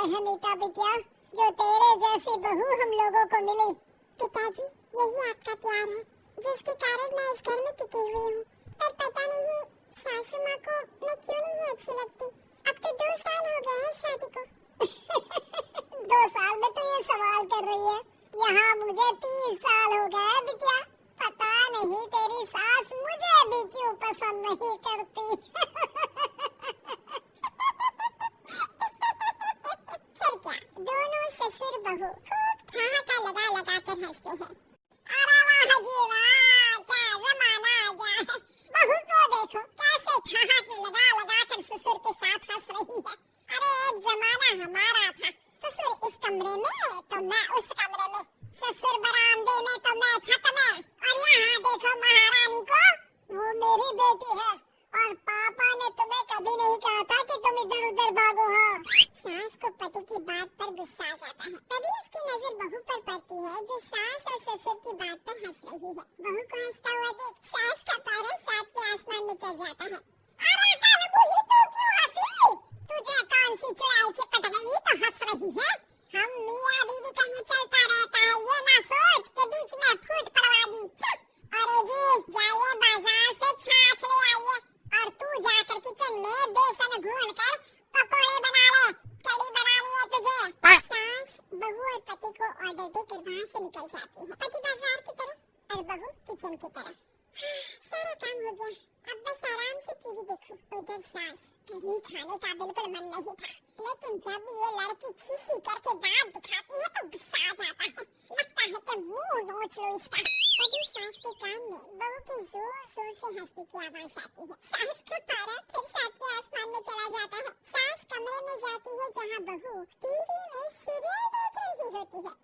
है मीता बिटिया, जो तेरे जैसी बहू हम लोगों को मिली। पिताजी, यही आपका प्यार है जिसके कारण मैं इस घर में टिकी हुई हूँ। पर पता नहीं सासू माँ को मैं क्यों नहीं अच्छी लगती। अब तो 2 साल हो गए हैं शादी को। 2 साल में तो ये सवाल कर रही है, यहाँ मुझे 30 साल हो गए बिटिया। पता नहीं तेरी सास मुझे भी क्यों पसंद नहीं करती। फिर क्या, दोनों ससुर बहू खूब ठहाका लगा लगा कर हंसते हैं। अरे वाह जी वाह, क्या जमाना आ गया। बहू को देखो कैसे ठहाके लगा लगा कर ससुर के साथ हंस रही है। अरे एक जमाना हमारा था, ससुर इस कमरे में तो मैं उस कमरे में, ससुर बरामदे में तो मैं छत में, और यहाँ देखो महारानी को, वो मेरी बेटी है। और पापा ने तुम्हें कभी नहीं कहा था कि तुम इधर उधर भागो। हाँ, सास को पति की बात पर गुस्सा आ जाता है, तभी उसकी नजर बहू पर पड़ती है जो सास और ससुर की बात पर हंस रही है। बहू को हंसता हुआ देख सास का पारा 7 के आसमान में चढ़ जाता है। अरे कानूही, तू क्यों हंसी? तुझे कौन सी चुड़ैल चिपट गई तो हंस रही है? हम मियां बीवी का ये चलता रहता है, ये ना सोच के बीच में फूट पड़वा दी। अरे जी, जाइए बाजार से छाछ ले आइए, और तू जाकर किचन में बेसन घोल कर पकौड़े बना ले, कड़ी बनानी है तुझे। सास बहू और पति को ऑर्डर देकर वहाँ से निकल जाती है। पति बाजार की तरफ और बहू किचन की तरफ। सारा काम हो गया, अब बस आराम से टीवी देखूं। उधर सास, कहीं खाने का बिल्कुल मन नहीं था, लेकिन जब ये लड़की खीसी करके दांत दिखाती है तो गुस्सा आ जाता है। लगता है कि मुंह नोच लो इसका। तभी सास के कान में बहू की जोर शोर से हंसने की आवाज आती है। सास का पारा फिर 7 के आसमान में चला जाता है। सास कमरे में जाती है जहाँ बहू टीवी में सीरियल देख रही होती है।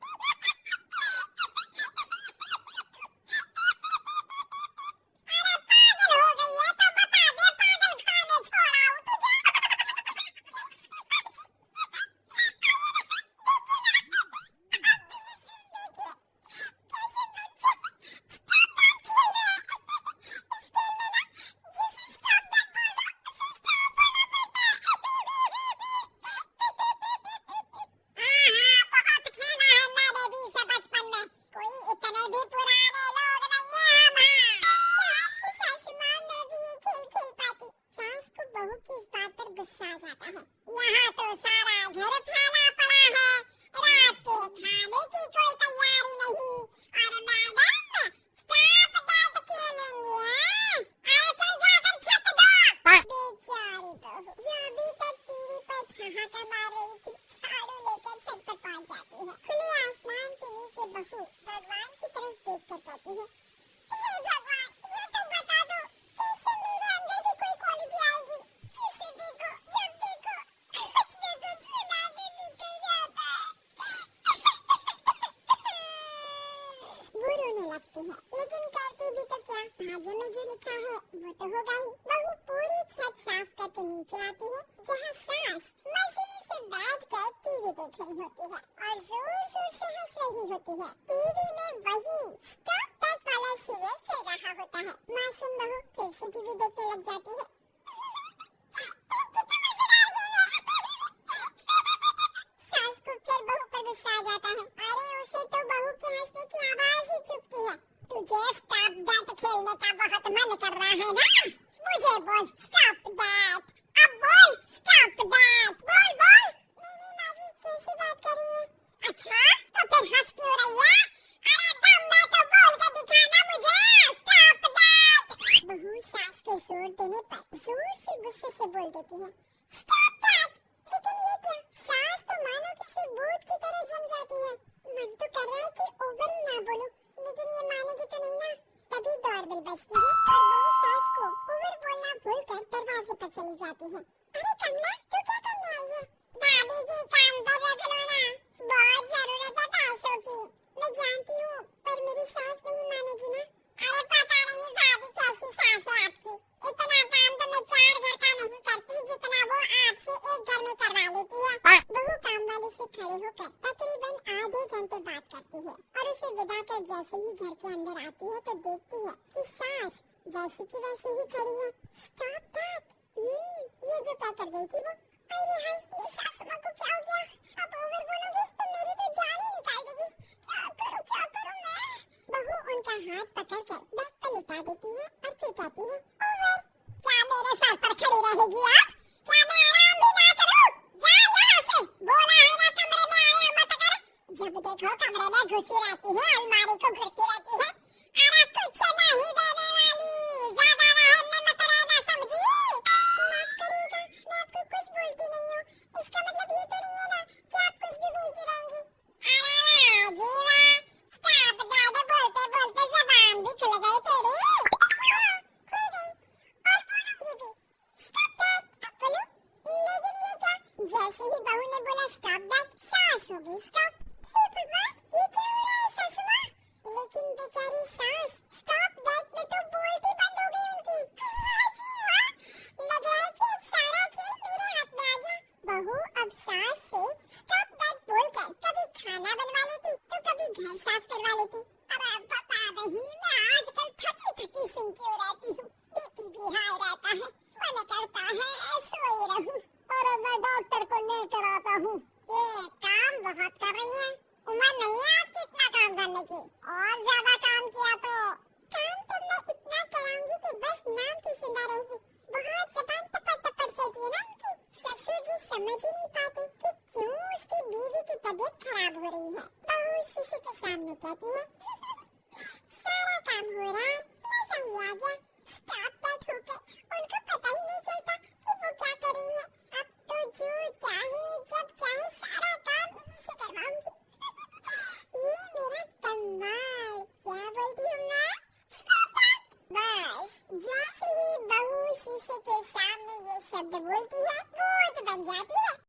भाग्य में जो लिखा है वो तो होगा ही। बहू पूरी छत साफ करके नीचे आती है जहाँ सास मजे से बैठकर टीवी देख रही होती है और जोर जोर से हंस रही होती है। टीवी में वही स्टॉप दैट वाला सीरियल चल रहा होता है। मासूम बहू फिर से टीवी देखने लग जाती है। सास को फिर बहू पर गुस्सा आ जाता है। अरे उसे तो बहू के हंसने की आवाज ही चुभती है। तुझे स्टॉप दैट खेलने का बहुत मन कर रहा है ना? मुझे बोल स्टॉप दैट। अब बोल स्टॉप दैट। बोल बोल। नहीं माँ जी, कैसी बात कर रही है? अच्छा तो फिर हंस क्यों रही है? अरे दम है तो बोल के दिखाना मुझे स्टॉप दैट। बहू सास के जोर देने पर जोर से गुस्से से बोल देती है स्टॉप दैट। लेकिन ये क्या, सास तो मानो किसी भूत की तरह जम जाती है। मन तो कर रहा है कि ओवर ही ना बोलूं, लेकिन ये मानेगी तो नहीं ना। तभी डोरबेल बजती है और बहू सास को ओवर बोलना भूलकर दरवाजे पर चली जाती है। अरे कमला, तू क्या करने आई है? भाभी जी काम पर रख लो ना, बहुत जरूरत है पैसों की। मैं जानती हूँ पर मेरी सास नहीं मानेगी ना। अरे पता नहीं भाभी कैसी सास है आपकी। इतना काम तो मैं 4 घर का नहीं करती जितना वो आपसे 1 घर में करवा लेती है। बहू काम वाले से खड़े होकर तकरीबन आधे घंटे बात करती है और उसे विदा कर जैसे ही घर के अंदर आती है तो देखती है कि सास वैसी की वैसी ही खड़ी है। Stop that. ये जो क्या कर गई थी वो। अरे हाय, ये सास माँ को क्या हो गया? अब ओवर बोलूंगी तो मेरी तो जान ही निकाल देगी। क्या करूं मैं? बहू उनका हाथ पकड़कर बेड पर लिटा देती है और फिर कहती है, ओवर। क्या मेरे सर पर खड़ी रहेगी आप? क्या मैं आराम भी ना करूं? जा यहाँ से, बोला है ना कमरे में आया मत कर। जब देखो कमरे में घुसी रहती है, अलमारी को घुसती रहती है। अरे कुछ नहीं देने वाली, ज्यादा रहने मत रहना, समझी? माफ करिएगा, मैं आपको कुछ बोलती नहीं हूँ। इसका मतलब ये तो नहीं है ना कि आप कुछ भी बोलती रहेंगी। अरे वाह जी वाह, स्टॉप दैट बोलते बोलते जबान भी खुल गई तेरी। खुल गई और बोलूंगी भी। स्टॉप दैट, अब बोलो। लेकिन ये क्या? जैसे ही बहू ने बोला स्टॉप दैट, सास हो गई स्टॉप। हे भगवान, ये क्या हो रहा है सासू माँ? लेकिन बेचारी सास स्टॉप दैट में तो बोलती बंद हो गई उनकी। जी वाह, लग रहा है कि अब सारा खेल मेरे हाथ में आ गया। बहू अब सास से स्टॉप दैट बोलकर कभी खाना बनवा लेती तो कभी घर साफ करवा लेती। अरे पता नहीं, मैं आजकल थकी थकी सुन क्यों रहती हूँ। बीपी भी हाई रहता है, मन करता है सोई रहूं। और मैं डॉक्टर को लेकर आता हूँ। ये काम बहुत कर रही है, उम्र नहीं है आपकी इतना काम करने की। और ज्यादा काम किया तो काम तो मैं इतना कराऊंगी कि बस नाम की जिंदा रहेगी। बहुत जबान टपर टपर चलती है ना इनकी। ससुर जी समझ ही नहीं पाते कि क्यों उसकी बीवी की तबीयत खराब हो रही है। बहू शीशे के सामने कहती है, सारा काम हो रहा है, मजा ही आ गया। स्टॉप दैट होकर उनको पता ही नहीं चलता कि वो क्या कर रही है। अब तो जो चाहे जब चाहे सारा काम इन्हीं से करवाऊंगी। ये मेरा कमाल, क्या बोलती हूँ मैं? Stop that. बस जैसे ही बहू शीशे के सामने ये शब्द बोलती है, भूत बन जाती है।